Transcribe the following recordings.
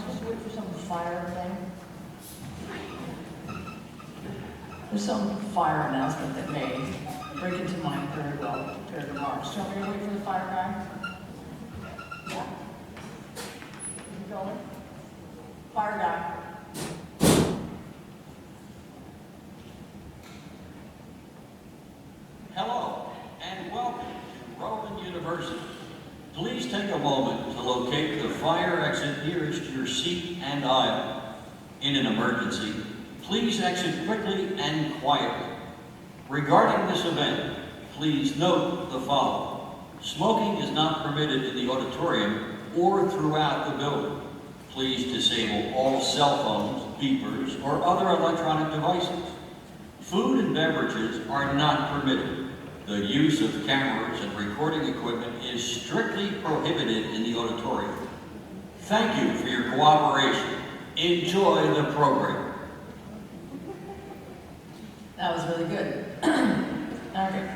supposed to wait for some fire thing? There's some fire announcement that may break into my very well prepared remarks. Do you want me to wait for the fire guy? Yeah. Keep going. Fire guy. Hello, and welcome to Rowan University. Please take a moment to locate the fire exit nearest your seat and aisle. In an emergency, please exit quickly and quietly. Regarding this event, please note the following. Smoking is not permitted in the auditorium or throughout the building. Please disable all cell phones, beepers, or other electronic devices. Food and beverages are not permitted. The use of cameras and recording equipment is strictly prohibited in the auditorium. Thank you for your cooperation. Enjoy the program. That was really good. Okay.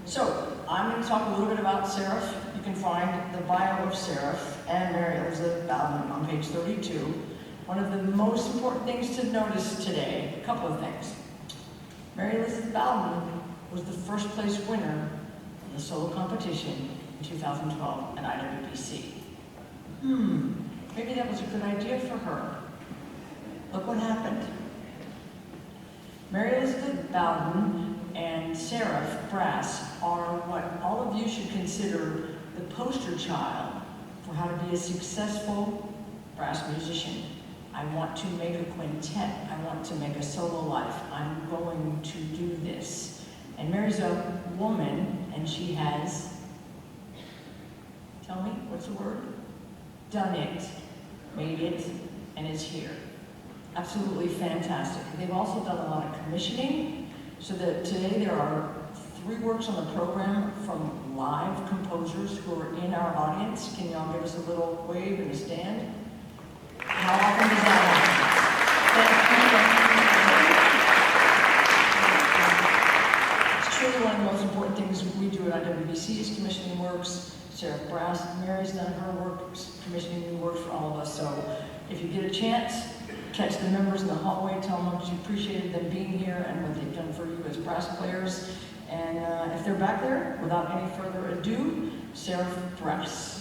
So, I'm going to talk a little bit about Seraph. You can find the bio of Seraph and Mary Elizabeth Bowden on page 32. One of the most important things to notice today, a couple of things. Mary Elizabeth Bowden was the first place winner in the solo competition in 2012 at IWBC. Maybe that was a good idea for her. Look what happened. Mary Elizabeth Bowden and Seraph Brass are what all of you should consider the poster child for how to be a successful brass musician. I want to make a quintet. I want to make a solo life. I'm going to do this. And Mary's a woman, and she has, tell me, what's the word? Done it, made it, and is here. Absolutely fantastic. They've also done a lot of commissioning, so that today there are 3 works on the program from live composers who are in our audience. Can y'all give us a little wave and a stand? How often does that happen? It's truly one of the most important things we do at IWBC is commissioning works. Seraph Brass, Mary's done her works, commissioning new works for all of us. So if you get a chance, catch the members in the hallway, tell them how much you appreciated them being here and what they've done for you as brass players. And if they're back there, without any further ado, Seraph Brass.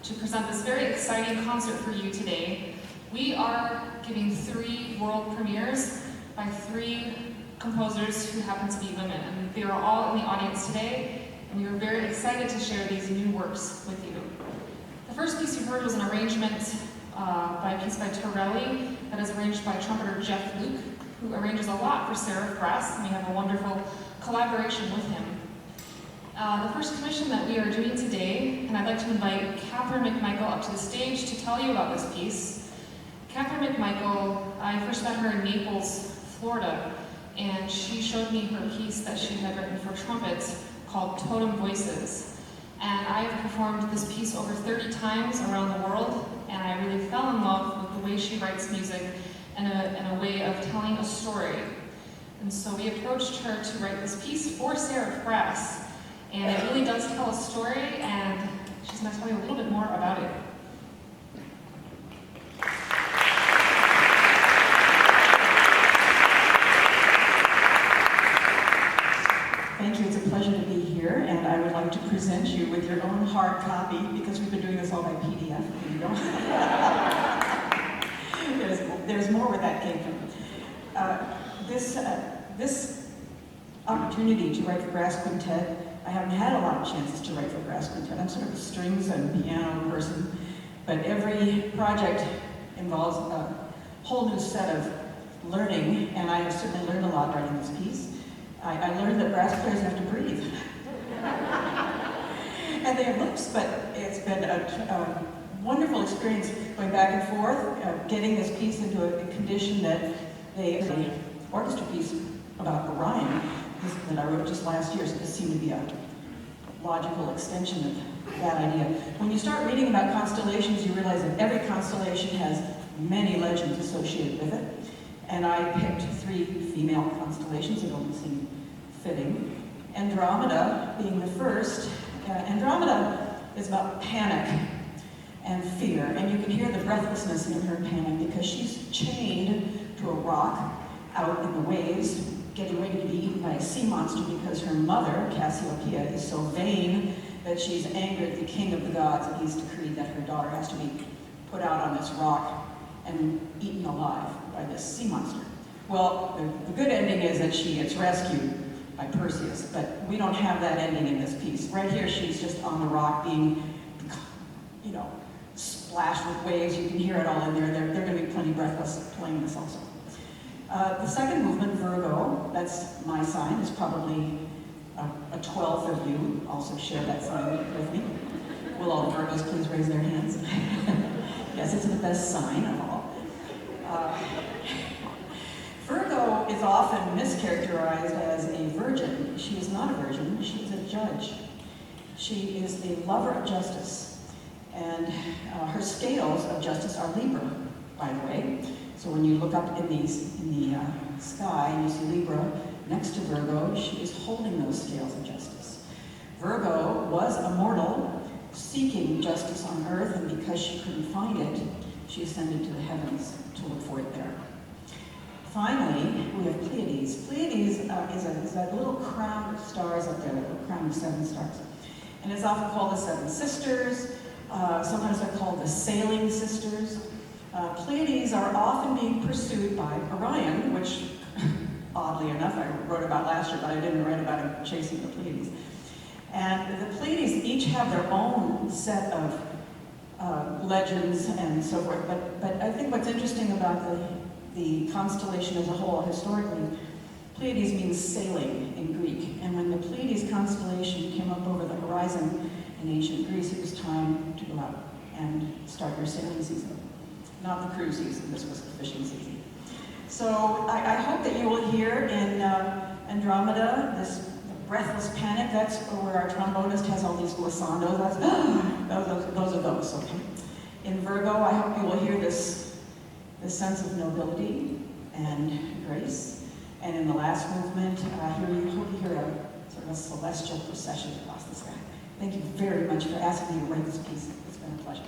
to present this very exciting concert for you today. We are giving 3 world premieres by 3 composers who happen to be women, and they are all in the audience today, and we are very excited to share these new works with you. The first piece you heard was an arrangement by a piece by Torelli that is arranged by trumpeter Jeff Luke, who arranges a lot for Seraph Brass, and we have a wonderful collaboration with him. The first commission that we are doing today, and I'd like to invite Catherine McMichael up to the stage to tell you about this piece. Catherine McMichael, I first met her in Naples, Florida, and she showed me her piece that she had written for trumpet called Totem Voices. And I have performed this piece over 30 times around the world, and I really fell in love with the way she writes music and a way of telling a story. And so we approached her to write this piece for Seraph Brass, and it really does tell a story, and she's going to tell you a little bit more about it. Thank you, it's a pleasure to be here, and I would like to present you with your own hard copy, because we've been doing this all by PDF. Here you go. there's more where that came from. This opportunity to write for brass quintet, I haven't had a lot of chances to write for brass quintet. I'm sort of a strings and piano person, but every project involves a whole new set of learning, and I have certainly learned a lot writing this piece. I learned that brass players have to breathe. And they have lips, but it's been a wonderful experience going back and forth, getting this piece into a condition that the orchestra piece about Orion that I wrote just last year, so this seemed to be a logical extension of that idea. When you start reading about constellations, you realize that every constellation has many legends associated with it. And I picked 3 female constellations that only seem fitting. Andromeda being the first. Andromeda is about panic and fear, and you can hear the breathlessness in her panic because she's chained to a rock out in the waves, getting ready to be eaten by a sea monster because her mother, Cassiopeia, is so vain that she's angered the king of the gods, and he's decreed that her daughter has to be put out on this rock and eaten alive by this sea monster. Well, the good ending is that she gets rescued by Perseus, but we don't have that ending in this piece. Right here, she's just on the rock being, splashed with waves. You can hear it all in there. They're going to be plenty breathless playing this also. The second movement, Virgo, that's my sign, is probably a 12th of you also share that sign with me. Will all the Virgos please raise their hands? Yes, it's the best sign of all. Virgo is often mischaracterized as a virgin. She is not a virgin, she is a judge. She is a lover of justice. And her scales of justice are Libra, by the way. So when you look up in the sky and you see Libra next to Virgo, she is holding those scales of justice. Virgo was a mortal seeking justice on earth, and because she couldn't find it, she ascended to the heavens to look for it there. Finally, we have Pleiades. Pleiades is that little crown of stars up there, that little crown of 7 stars. And it's often called the 7 sisters. Sometimes they're called the sailing sisters. Pleiades are often being pursued by Orion, which, oddly enough, I wrote about last year, but I didn't write about him chasing the Pleiades. And the Pleiades each have their own set of legends and so forth, but I think what's interesting about the constellation as a whole, historically, Pleiades means sailing in Greek, and when the Pleiades constellation came up over the horizon in ancient Greece, it was time to go out and start your sailing season. Not the cruise season, this was the fishing season. So I hope that you will hear in Andromeda this breathless panic. That's where our trombonist has all these glissandos. Those are those, okay? In Virgo, I hope you will hear this sense of nobility and grace. And in the last movement, I hope you hear a sort of a celestial procession across the sky. Thank you very much for asking me to write this piece. It's been a pleasure.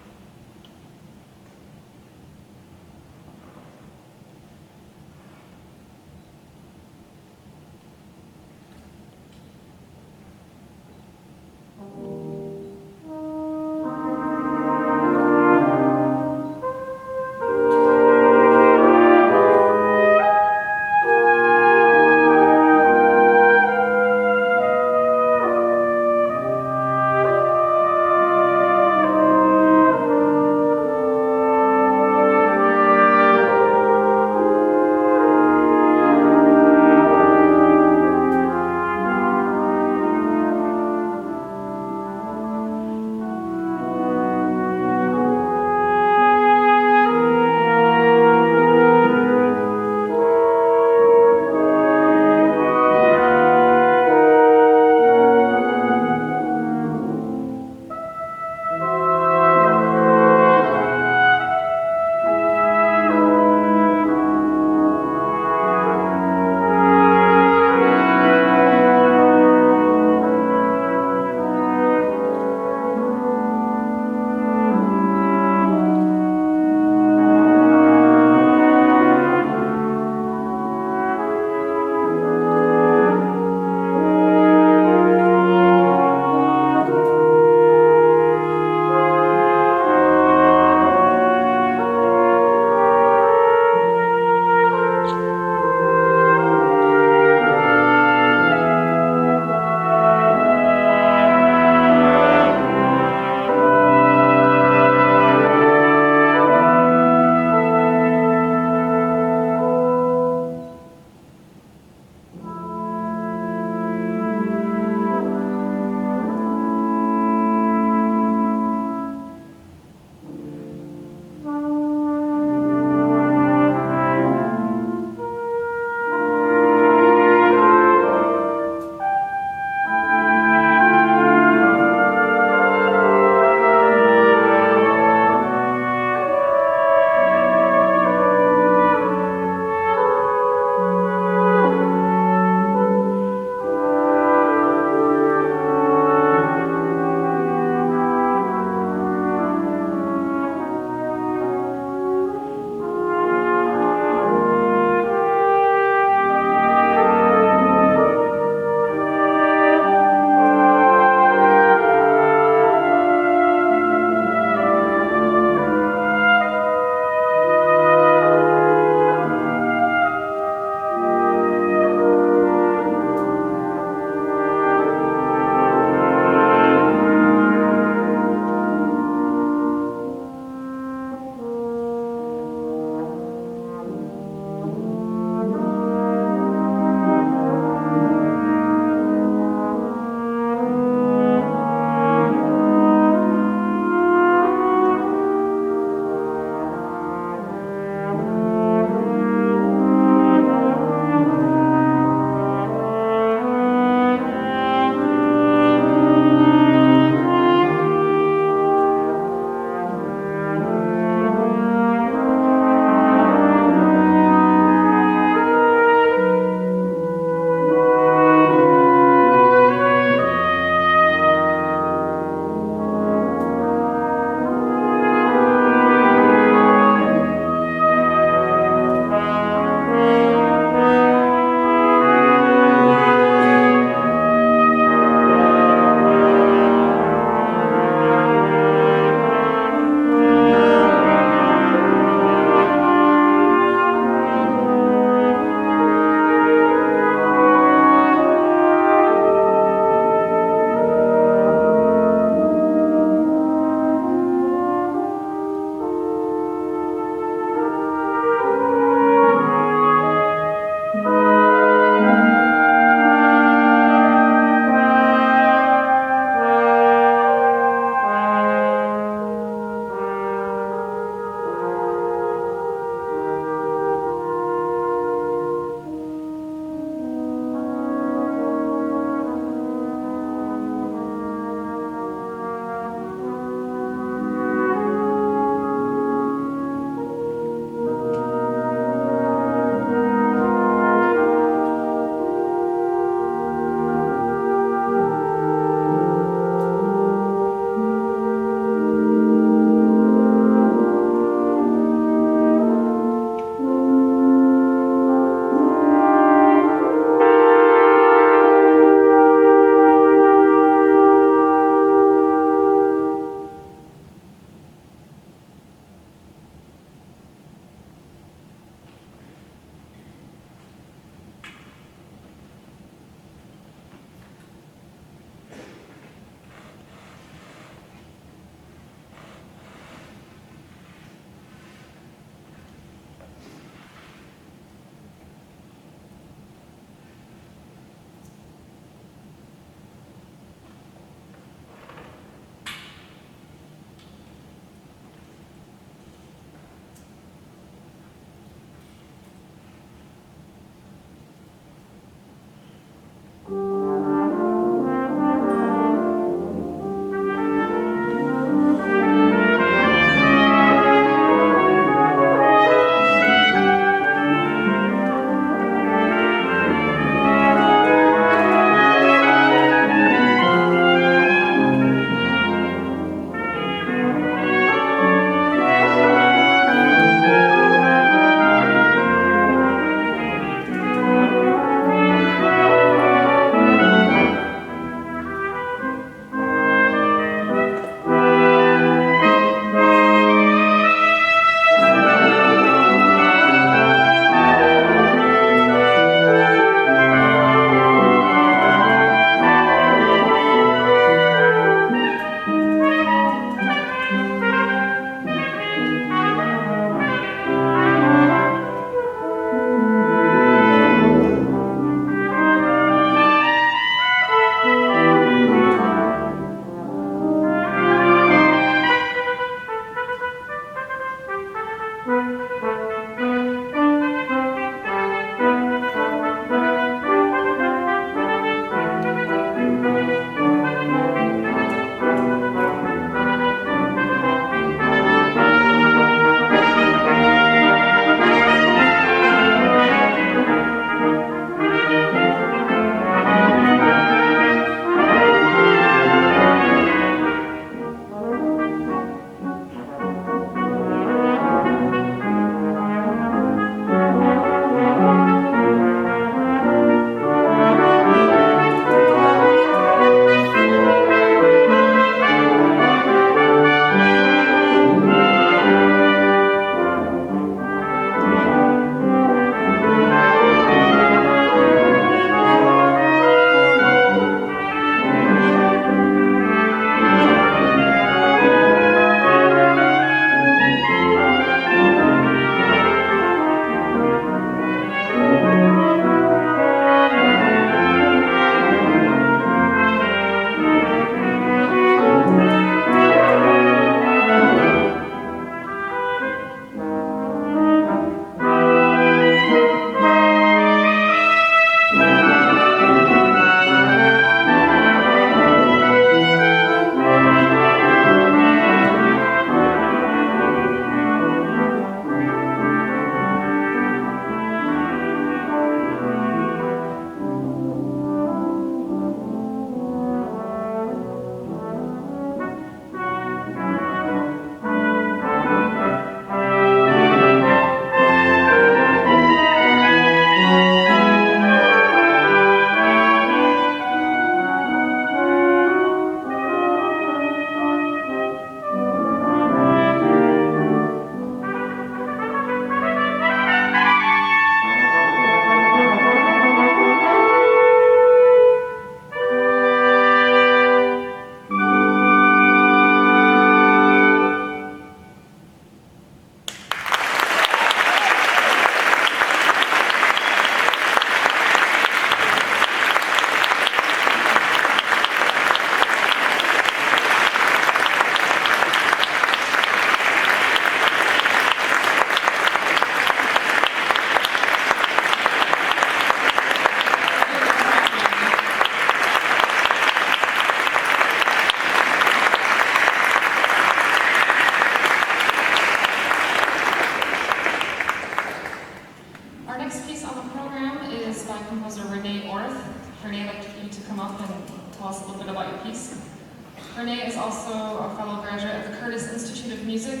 music.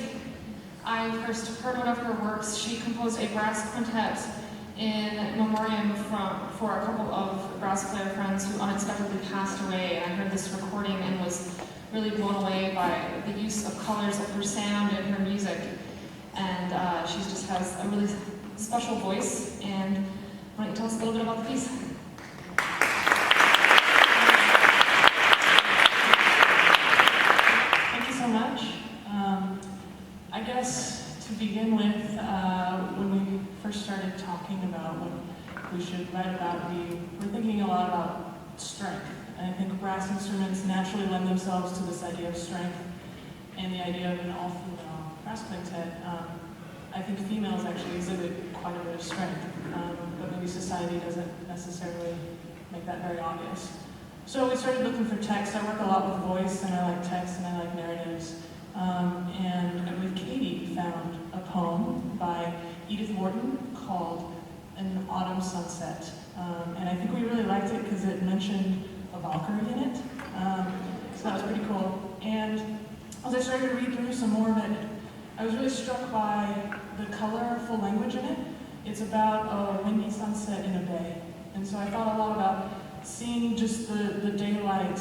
I first heard one of her works. She composed a brass quintet in memoriam for a couple of brass player friends who unexpectedly passed away. And I heard this recording and was really blown away by the use of colors of her sound and her music. And she just has a really special voice. And why don't you tell us a little bit about the piece? Thank you so much. I guess to begin with, when we first started talking about what we should write about, we were thinking a lot about strength. And I think brass instruments naturally lend themselves to this idea of strength and the idea of an all-female brass quintet. I think females actually exhibit quite a bit of strength, but maybe society doesn't necessarily make that very obvious. So we started looking for text. I work a lot with voice, and I like text, and I like narratives. And I believe Katie found a poem by Edith Wharton called An Autumn Sunset. And I think we really liked it because it mentioned a Valkyrie in it. So that was pretty cool. And as I started to read through some more of it, I was really struck by the colorful language in it. It's about a windy sunset in a bay. And so I thought a lot about seeing just the daylight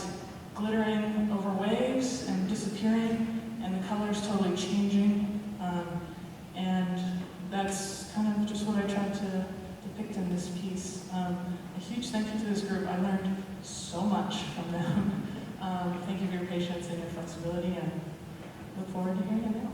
glittering over waves and disappearing, and the colors totally changing. And that's kind of just what I tried to depict in this piece. A huge thank you to this group. I learned so much from them. Thank you for your patience and your flexibility, and look forward to hearing it now.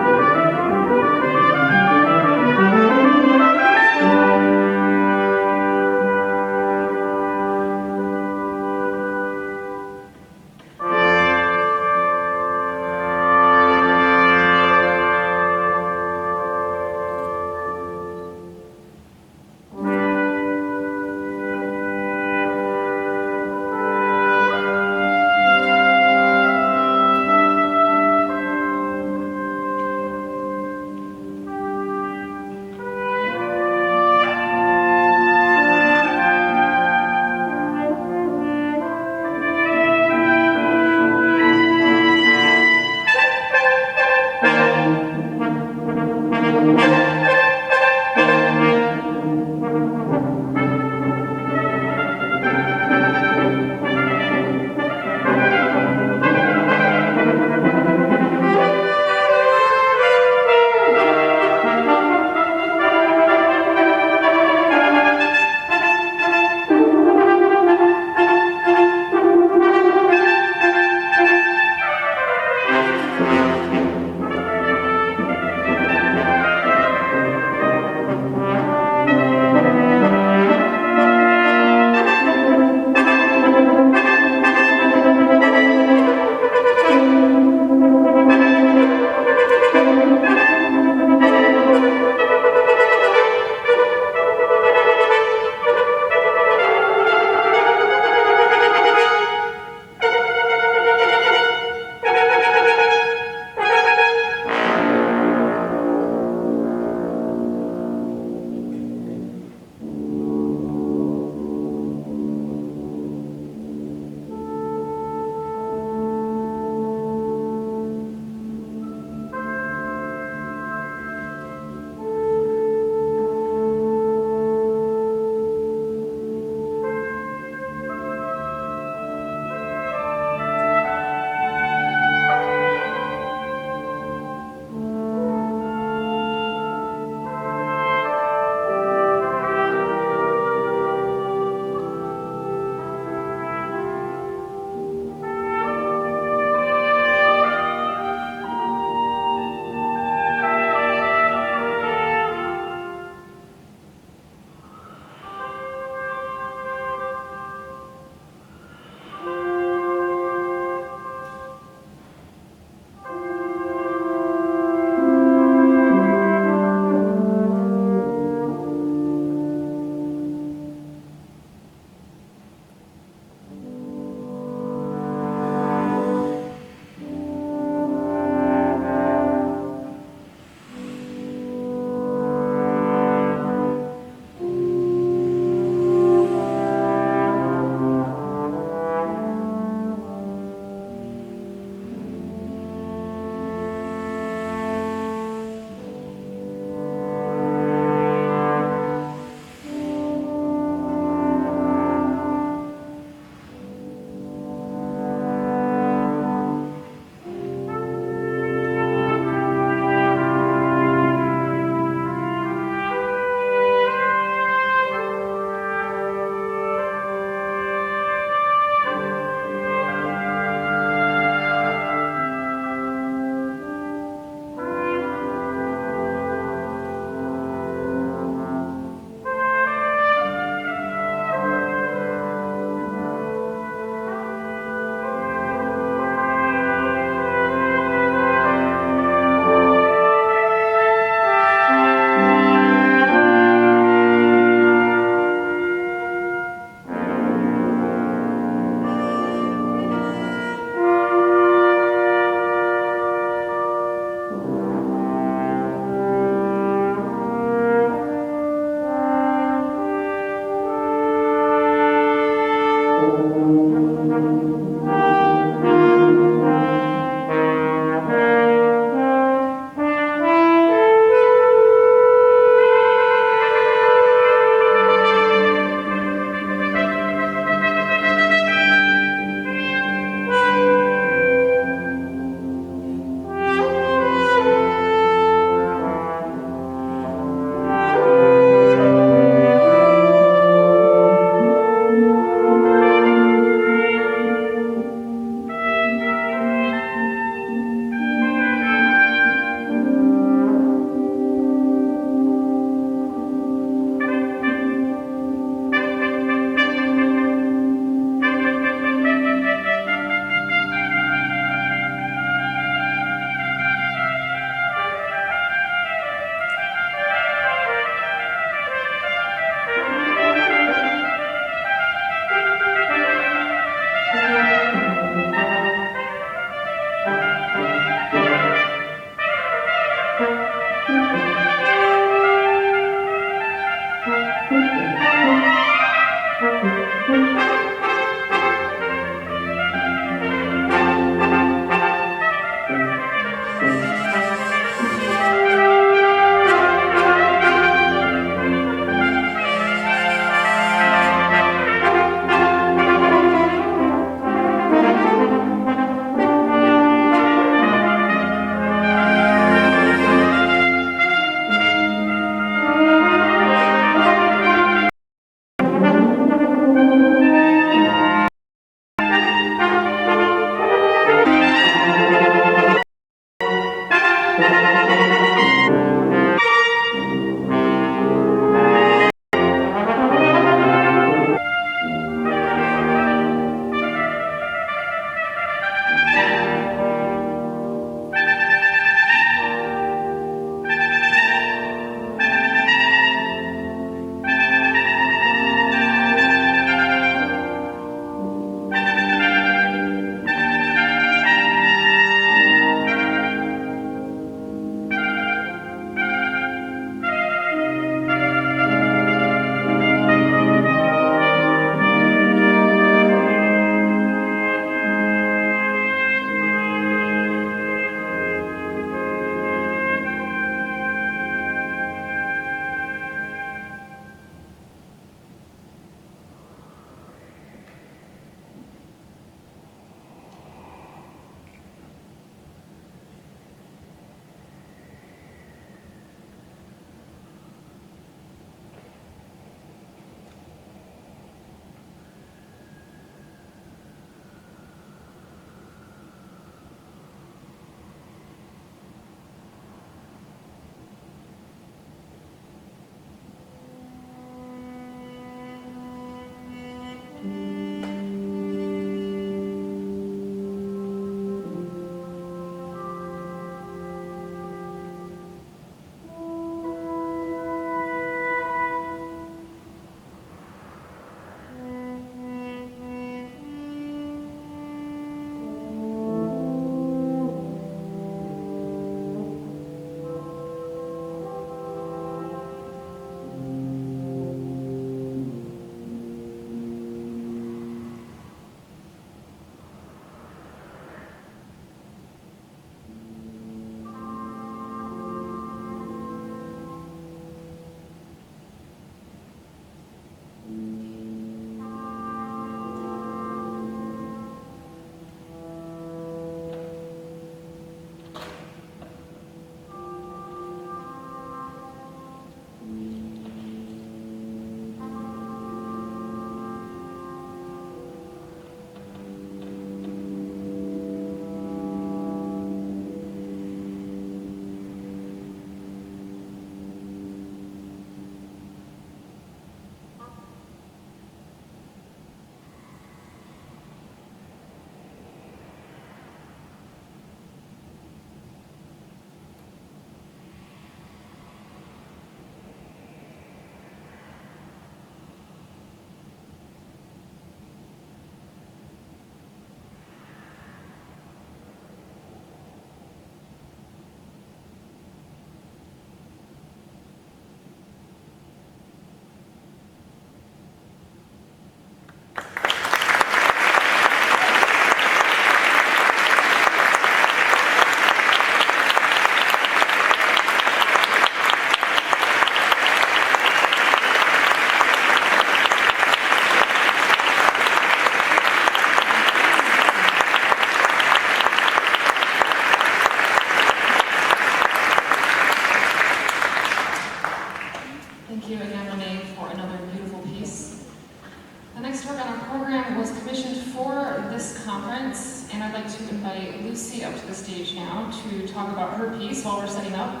Lucy up to the stage now to talk about her piece while we're setting up.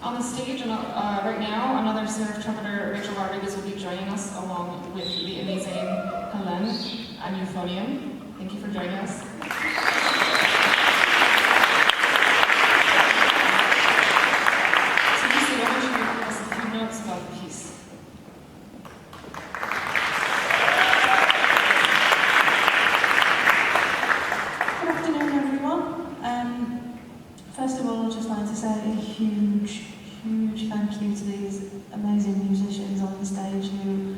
On the stage right now, another Seraph trumpeter, Rachel Rodriguez, will be joining us along with the amazing Helen on euphonium. Thank you for joining us. So Lucy, why don't you give us a few notes about the piece? Good afternoon, everyone. First of all, I'd just like to say a huge thank you to these amazing musicians on the stage who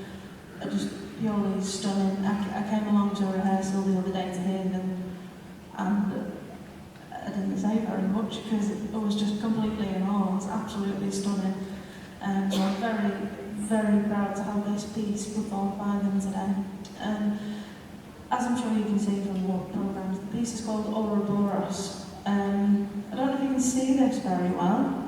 are just purely stunning. I came along to a rehearsal the other day to hear them, and I didn't say very much because I was just completely in awe. It's absolutely stunning. So I'm very proud to have this piece performed by them today. As I'm sure you can see from the programmes, the piece is called Ouroboros. I don't know if you can see this very well,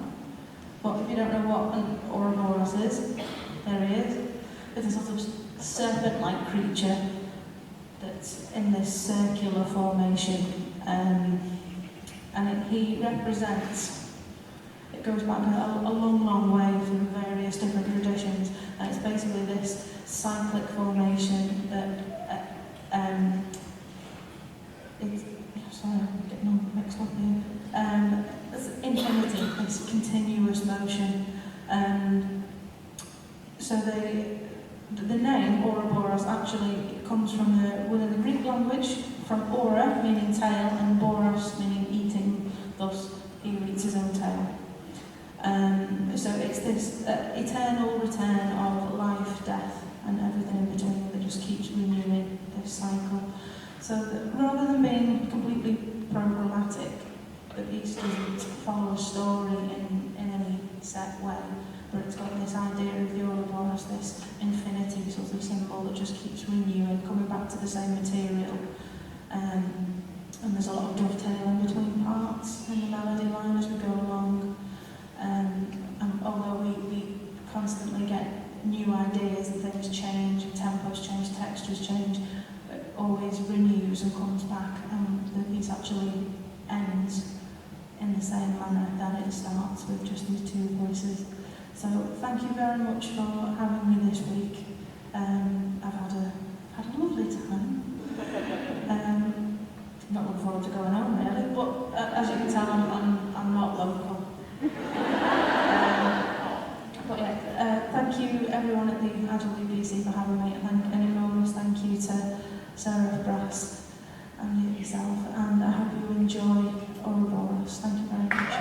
but if you don't know what an Ouroboros is, there he is. It's a sort of serpent-like creature that's in this circular formation, and he represents, it goes back a long way through various different traditions, and it's basically this cyclic formation that sorry, I'm getting all mixed up here. It's infinity, it's continuous motion. So the name Ouroboros actually comes from within the Greek language, from aura, meaning tail, and boros, meaning eating, thus he eats his own tail. So it's this eternal return of life, death, and everything in between that just keeps renewing this cycle. So that rather than being completely programmatic, the piece doesn't follow a story in any set way, but it's got this idea of the Ouroboros, this infinity sort of symbol that just keeps renewing, coming back to the same material. And there's a lot of dovetailing between parts in the melody line as we go along. And although we constantly get new ideas and things change, tempos change, textures change, it always renews and comes back, and the piece actually ends in the same manner that it starts, with just these two voices. So thank you very much for having me this week. I've had a lovely time. Not looking forward to going home really, but as you can tell, I'm not local. But yeah, thank you everyone at the Agile BBC for having me, and an enormous thank you to Seraph Brass and yourself, and I hope you enjoy Ouroboros. Thank you very much.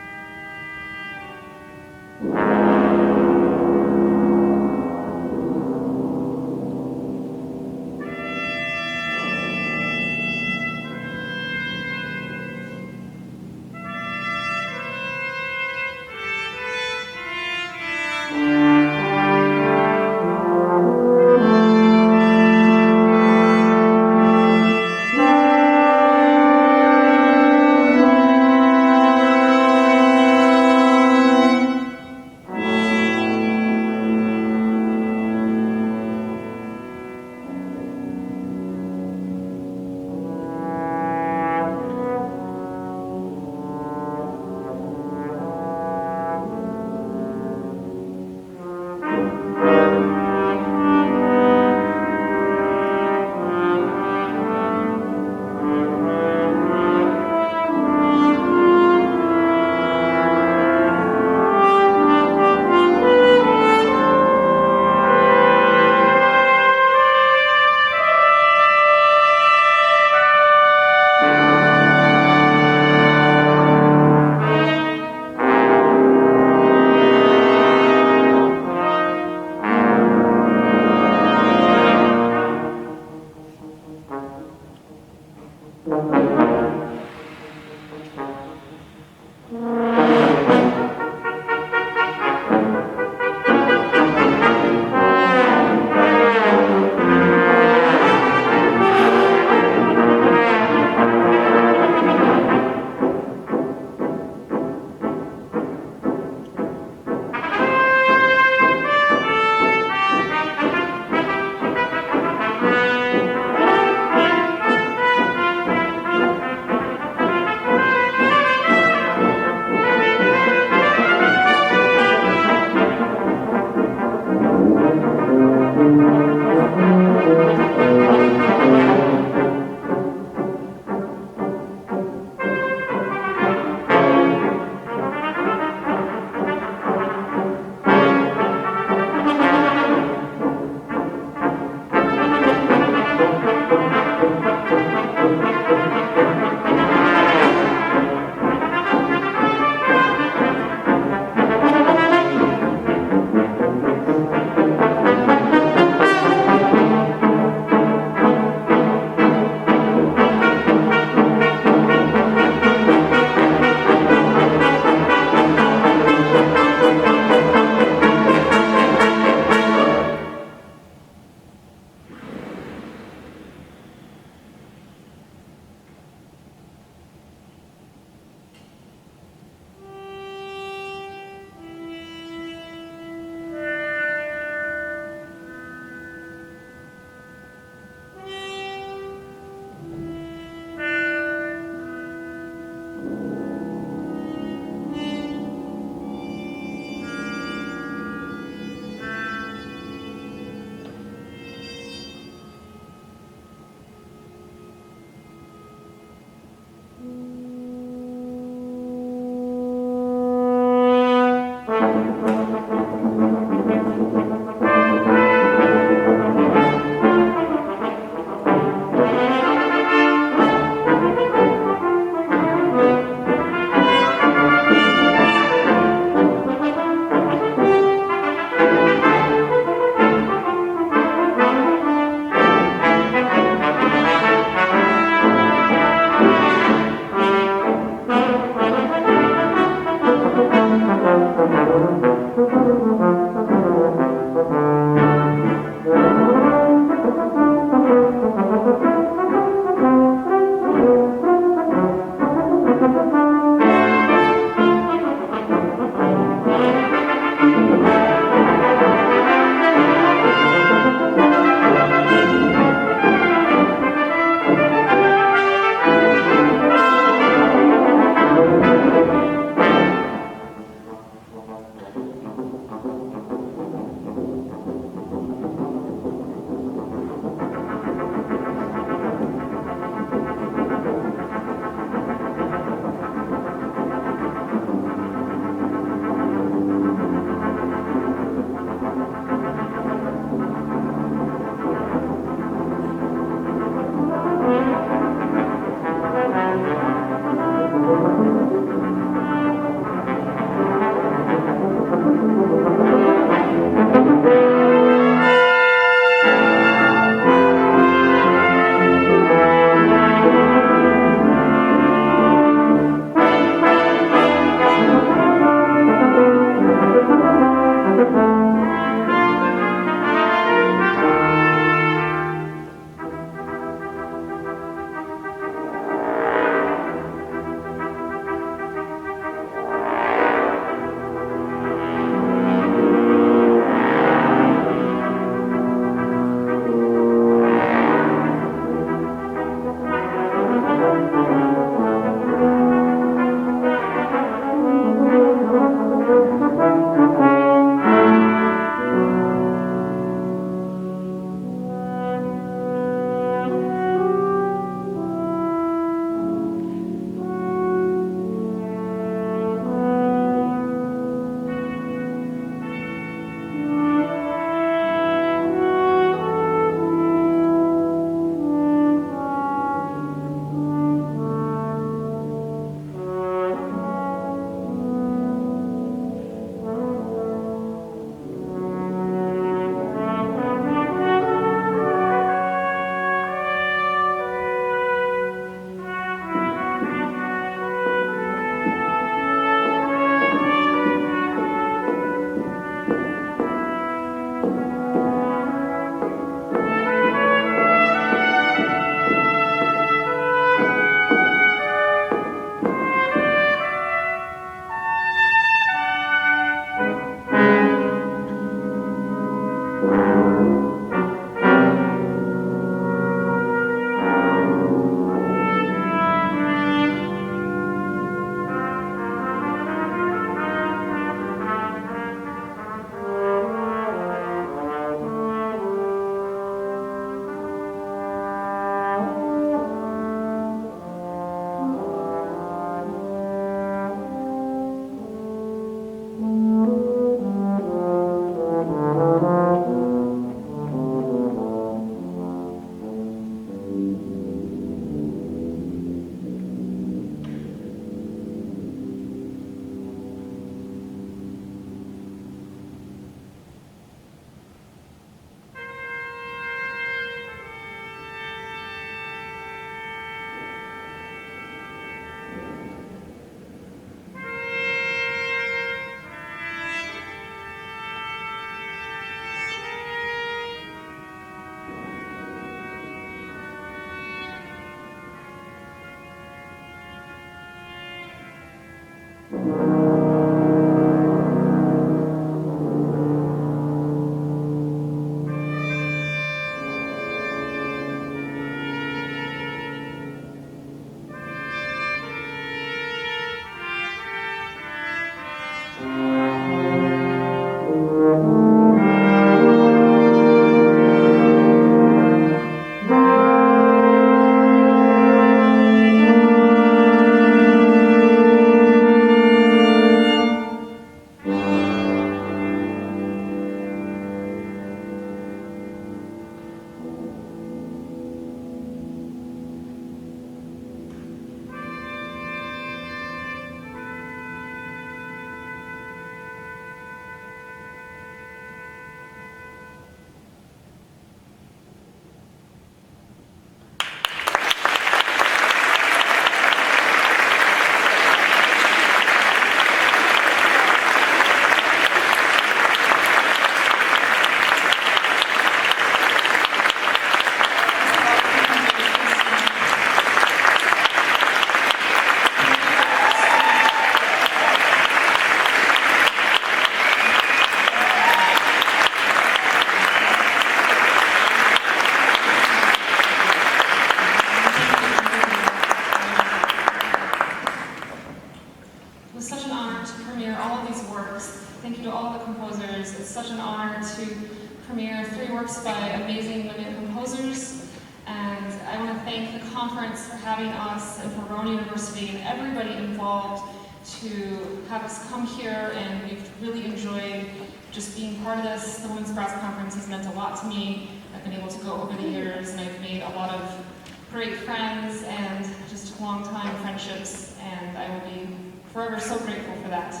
to have us come here, and we've really enjoyed just being part of this. The Women's Brass Conference has meant a lot to me. I've been able to go over the years, and I've made a lot of great friends and just long-time friendships, and I will be forever so grateful for that. So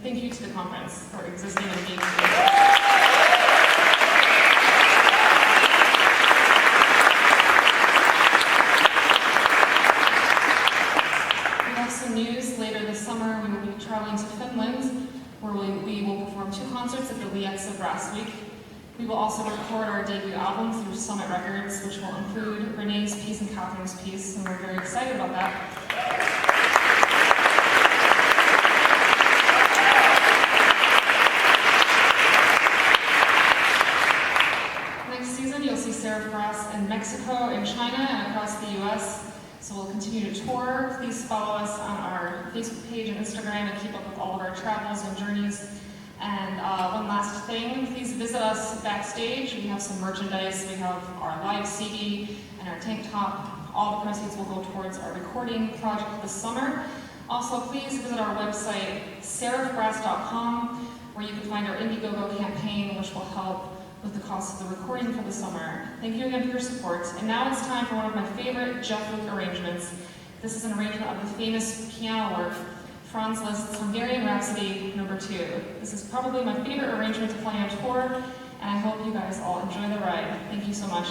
thank you to the conference for existing and being here. News later this summer, we will be traveling to Finland, where we will perform 2 concerts at the Lieksa Brass Week. We will also record our debut album through Summit Records, which will include Renee's piece and Catherine's piece, and we're very excited about that. Next season, you'll see Seraph Brass in Mexico, in China, and across the US. So we'll continue to tour. Please follow us on our Facebook page and Instagram and keep up with all of our travels and journeys. And one last thing, please visit us backstage. We have some merchandise. We have our live CD and our tank top. All the proceeds will go towards our recording project this summer. Also, please visit our website, seraphbrass.com, where you can find our Indiegogo campaign, which will help with the cost of the recording for the summer. Thank you again for your support. And now it's time for one of my favorite Jeff Luke arrangements. This is an arrangement of the famous piano work, Franz Liszt's Hungarian Rhapsody No. 2. This is probably my favorite arrangement to play on tour, and I hope you guys all enjoy the ride. Thank you so much.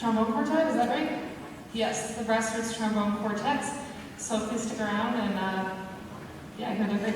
trombone quartet, is that right? Yes, the Brass Roots Trombone Quartet. So please stick around and yeah, hear the great